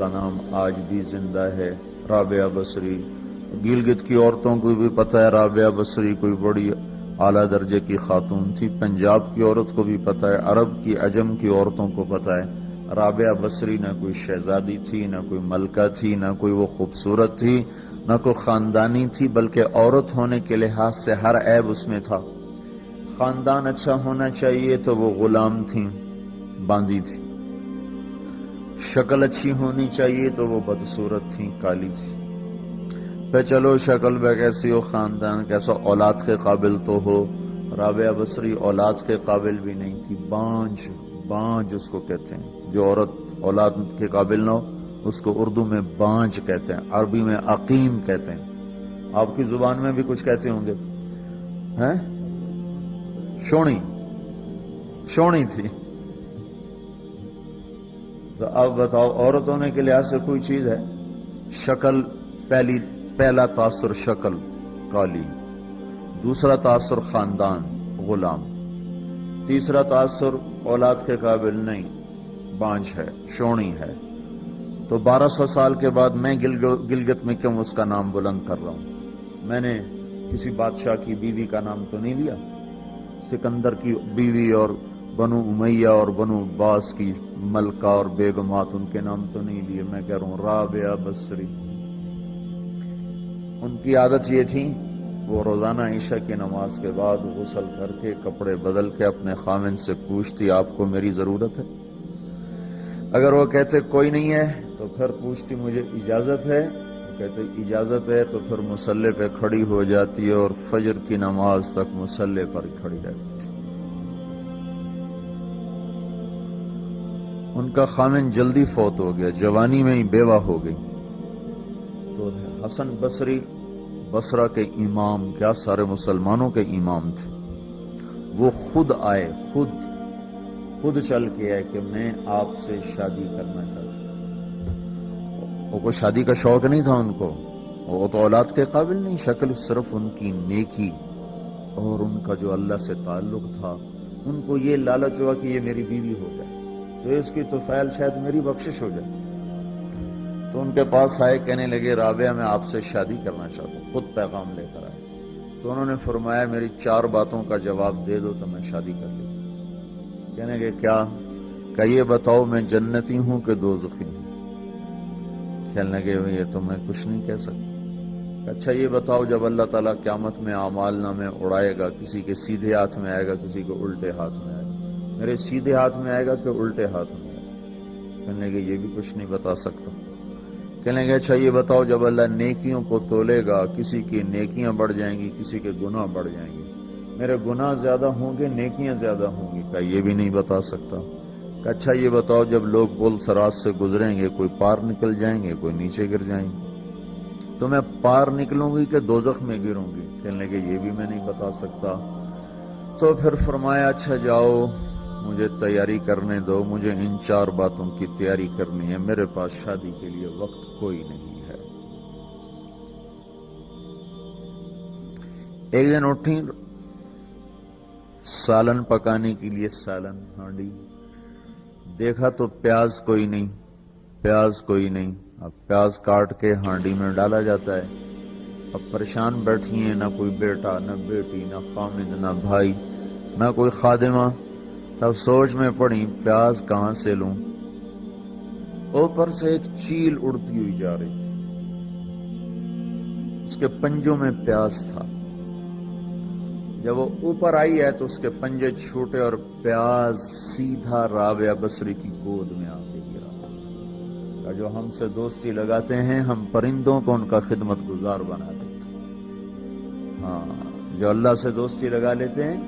کا نام آج بھی زندہ ہے، رابعہ بصری۔ گلگت کی عورتوں کو بھی پتہ ہے رابعہ بصری کوئی بڑی اعلیٰ درجے کی خاتون تھی، پنجاب کی عورت کو بھی پتہ ہے، عرب کی عجم کی عورتوں کو پتہ ہے رابعہ بصری نہ کوئی شہزادی تھی، نہ کوئی ملکہ تھی، نہ کوئی وہ خوبصورت تھی، نہ کوئی خاندانی تھی، بلکہ عورت ہونے کے لحاظ سے ہر عیب اس میں تھا۔ خاندان اچھا ہونا چاہیے تو وہ غلام تھیں، باندی تھی۔ شکل اچھی ہونی چاہیے تو وہ بدصورت تھیں، کالی تھی۔ پہ چلو شکل بے کیسی ہو، خاندان کیسا، اولاد کے قابل تو ہو۔ رابعہ بصری اولاد کے قابل بھی نہیں تھی، بانج اس کو کہتے ہیں، جو عورت اولاد کے قابل نہ ہو اس کو اردو میں بانج کہتے ہیں، عربی میں عقیم کہتے ہیں، آپ کی زبان میں بھی کچھ کہتے ہوں گے، ہیں؟ شونی تھی۔ تو اب بتاؤ، عورت ہونے کے لحاظ سے کوئی چیز ہے؟ شکل، پہلا تاثر شکل کالی، دوسرا تاثر خاندان غلام، تیسرا تاثر اولاد کے قابل نہیں، بانج ہے، شونی ہے۔ تو 1200 سال کے بعد میں گلگت میں کیوں اس کا نام بلند کر رہا ہوں؟ میں نے کسی بادشاہ کی بیوی کا نام تو نہیں لیا، سکندر کی بیوی اور بنو امیہ اور بنو عباس کی ملکہ اور بیگمات، ان کے نام تو نہیں لیے۔ میں کہہ رہا ہوں رابعہ بصری، ان کی عادت یہ تھی، وہ روزانہ عشاء کی نماز کے بعد غسل کر کے کپڑے بدل کے اپنے خامن سے پوچھتی آپ کو میری ضرورت ہے؟ اگر وہ کہتے کوئی نہیں ہے تو پھر پوچھتی مجھے اجازت ہے؟ وہ کہتے اجازت ہے تو پھر مصلی پہ کھڑی ہو جاتی ہے اور فجر کی نماز تک مصلی پر کھڑی رہتی تھی۔ ان کا خامن جلدی فوت ہو گیا، جوانی میں ہی بیوہ ہو گئی۔ تو حسن بصری بصرہ کے امام، کیا سارے مسلمانوں کے امام تھے، وہ خود آئے، خود چل کے آئے کہ میں آپ سے شادی کرنا چاہتا ہوں۔ وہ کوئی شادی کا شوق نہیں تھا ان کو، وہ تو اولاد کے قابل نہیں، شکل صرف ان کی نیکی اور ان کا جو اللہ سے تعلق تھا، ان کو یہ لالچ ہوا کہ یہ میری بیوی ہو جائے تو اس کی تو فعل شاید میری بخشش ہو جائے۔ تو ان کے پاس آئے، کہنے لگے رابعہ میں آپ سے شادی کرنا چاہتا ہوں، خود پیغام لے کر آئے۔ تو انہوں نے فرمایا میری 4 باتوں کا جواب دے دو تو میں شادی کر لیتا ہوں۔ کہنے لگے کیا؟ کہ یہ بتاؤ میں جنتی ہوں کہ دوزخی ہوں؟ کہنے لگے یہ تو میں کچھ نہیں کہہ سکتا۔ اچھا یہ بتاؤ جب اللہ تعالیٰ قیامت میں اعمال نامے اڑائے گا، کسی کے سیدھے ہاتھ میں آئے گا، کسی کے الٹے ہاتھ میں آئے گا، میرے سیدھے ہاتھ میں آئے گا کہ الٹے ہاتھ میں آئے گا؟ کہنے لگے یہ بھی کچھ نہیں بتا سکتا۔ کہنے لگے اچھا یہ بتاؤ جب اللہ نیکیوں کو تولے گا، کسی کی نیکیاں بڑھ جائیں گی، کسی کے گناہ بڑھ جائیں گے، میرے گناہ زیادہ ہوں گے نیکیاں زیادہ ہوں گی؟ کہ یہ بھی نہیں بتا سکتا۔ کہ اچھا یہ بتاؤ جب لوگ پل صراط سے گزریں گے، کوئی پار نکل جائیں گے، کوئی نیچے گر جائیں گے، تو میں پار نکلوں گی کہ دوزخ میں گروں گی؟ کہنے لگے یہ بھی میں نہیں بتا سکتا۔ تو پھر فرمایا اچھا جاؤ مجھے تیاری کرنے دو، مجھے ان 4 باتوں کی تیاری کرنی ہے، میرے پاس شادی کے لیے وقت کوئی نہیں ہے۔ ایک دن اٹھی، سالن پکانے کے لیے سالن ہانڈی، دیکھا تو پیاز کوئی نہیں، اب پیاز کاٹ کے ہانڈی میں ڈالا جاتا ہے۔ اب پریشان بیٹھی ہیں، نہ کوئی بیٹا، نہ بیٹی، نہ خامد، نہ بھائی، نہ کوئی خادمہ۔ تب سوچ میں پڑی پیاز کہاں سے لوں؟ اوپر سے ایک چیل اڑتی ہوئی جا رہی تھی، اس کے پنجوں میں پیاز تھا۔ جب وہ اوپر آئی ہے تو اس کے پنجے چھوٹے اور پیاز سیدھا رابعہ بصری کی گود میں آ کے گرا۔ جو ہم سے دوستی لگاتے ہیں ہم پرندوں کو ان کا خدمت گزار بنا دیتے ہیں، ہاں جو اللہ سے دوستی لگا لیتے ہیں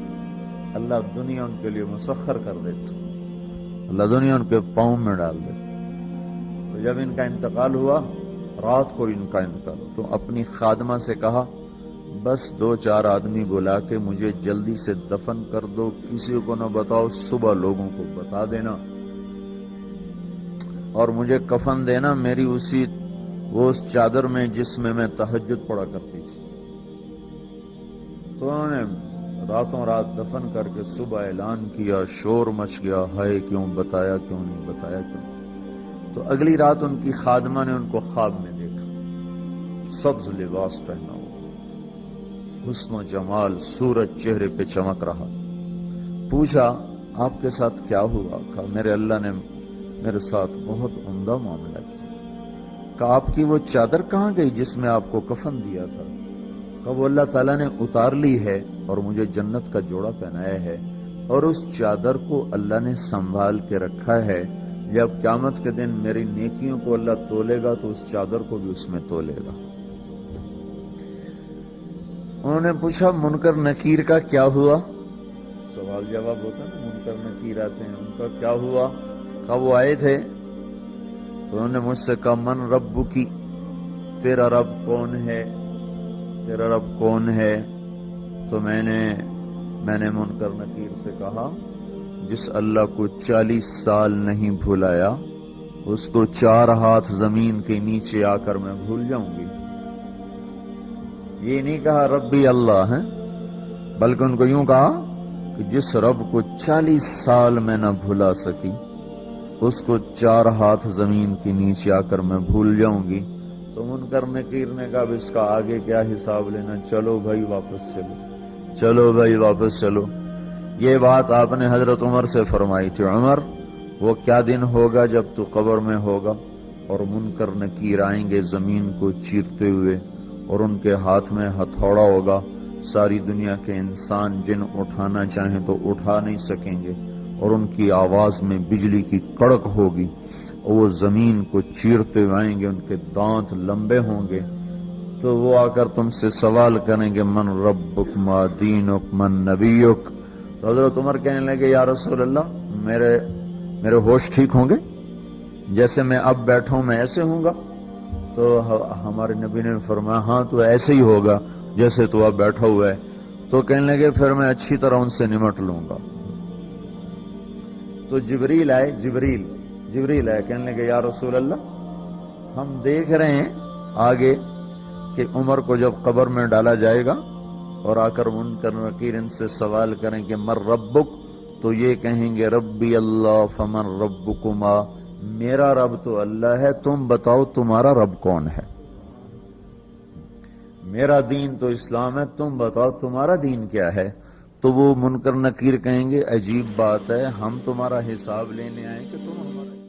اللہ دنیا ان کے لیے مسخر کر دیتا، اللہ دنیا ان کے پاؤں میں ڈال دیتا۔ تو جب ان کا انتقال ہوا، رات کو ان کا انتقال، تو اپنی خادمہ سے کہا بس 2-4 آدمی بلا کے مجھے جلدی سے دفن کر دو، کسی کو نہ بتاؤ، صبح لوگوں کو بتا دینا، اور مجھے کفن دینا میری وہ اس چادر میں جس میں میں تہجد پڑا کرتی تھی۔ تو انہوں نے راتوں رات دفن کر کے صبح اعلان کیا، شور مچ گیا، ہائے کیوں بتایا، کیوں نہیں بتایا، کیوں؟ تو اگلی رات ان کی خادمہ نے ان کو خواب میں دیکھا، سبز لباس پہنا ہوا، حسن و جمال، سورج چہرے پہ چمک رہا۔ پوچھا آپ کے ساتھ کیا ہوا؟ کہا میرے اللہ نے میرے ساتھ بہت عمدہ معاملہ کیا۔ کہا آپ کی وہ چادر کہاں گئی جس میں آپ کو کفن دیا تھا؟ کہا وہ اللہ تعالیٰ نے اتار لی ہے اور مجھے جنت کا جوڑا پہنایا ہے، اور اس چادر کو اللہ نے سنبھال کے رکھا ہے، جب قیامت کے دن میری نیکیوں کو اللہ تولے گا تو اس چادر کو بھی اس میں تولے گا۔ انہوں نے پوچھا منکر نکیر کا کیا ہوا؟ سوال جواب ہوتا ہے نا، منکر نکیر آتے ہیں، ان کا کیا ہوا؟ کہا وہ آئے تھے تو انہوں نے مجھ سے کہا من رب کی، تیرا رب کون ہے، تیرا رب کون ہے؟ تو میں نے منکر نکیر سے کہا جس اللہ کو 40 سال نہیں بھلایا اس کو 4 ہاتھ زمین کے نیچے آ کر میں بھول جاؤں گی۔ یہ نہیں کہا ربی اللہ ہے، بلکہ ان کو یوں کہا کہ جس رب کو 40 سال میں نہ بھلا سکی اس کو 4 ہاتھ زمین کے نیچے آ کر میں بھول جاؤں گی۔ تو منکر نکیر نے کہا اس کا آگے کیا حساب لینا، چلو بھائی واپس چلو، چلو بھائی واپس چلو۔ یہ بات آپ نے حضرت عمر سے فرمائی تھی، عمر وہ کیا دن ہوگا جب تو قبر میں ہوگا اور منکر نکیر آئیں گے زمین کو چیرتے ہوئے، اور ان کے ہاتھ میں ہتھوڑا ہوگا، ساری دنیا کے انسان جن اٹھانا چاہیں تو اٹھا نہیں سکیں گے، اور ان کی آواز میں بجلی کی کڑک ہوگی، اور وہ زمین کو چیرتے ہوئے آئیں گے، ان کے دانت لمبے ہوں گے، تو وہ آ کر تم سے سوال کریں گے من ربک ما دینک من نبیک۔ تو حضرت عمر کہنے لگے یا رسول اللہ میرے ہوش ٹھیک ہوں گے؟ جیسے میں اب بیٹھا ہوں میں ایسے ہوں گا؟ تو ہمارے نبی نے فرمایا ہاں تو ایسے ہی ہوگا جیسے تو اب بیٹھا ہوا ہے۔ تو کہنے لگے پھر میں اچھی طرح ان سے نمٹ لوں گا۔ تو جبریل آئے کہنے لگے یا رسول اللہ ہم دیکھ رہے ہیں آگے کہ عمر کو جب قبر میں ڈالا جائے گا اور آ کر منکر نکیر ان سے سوال کریں کہ مر ربک، تو یہ کہیں گے ربی اللہ فمن ربکما، میرا رب تو اللہ ہے، تم بتاؤ تمہارا رب کون ہے؟ میرا دین تو اسلام ہے، تم بتاؤ تمہارا دین کیا ہے؟ تو وہ منکر نکیر کہیں گے عجیب بات ہے، ہم تمہارا حساب لینے آئے کہ تم ہمارا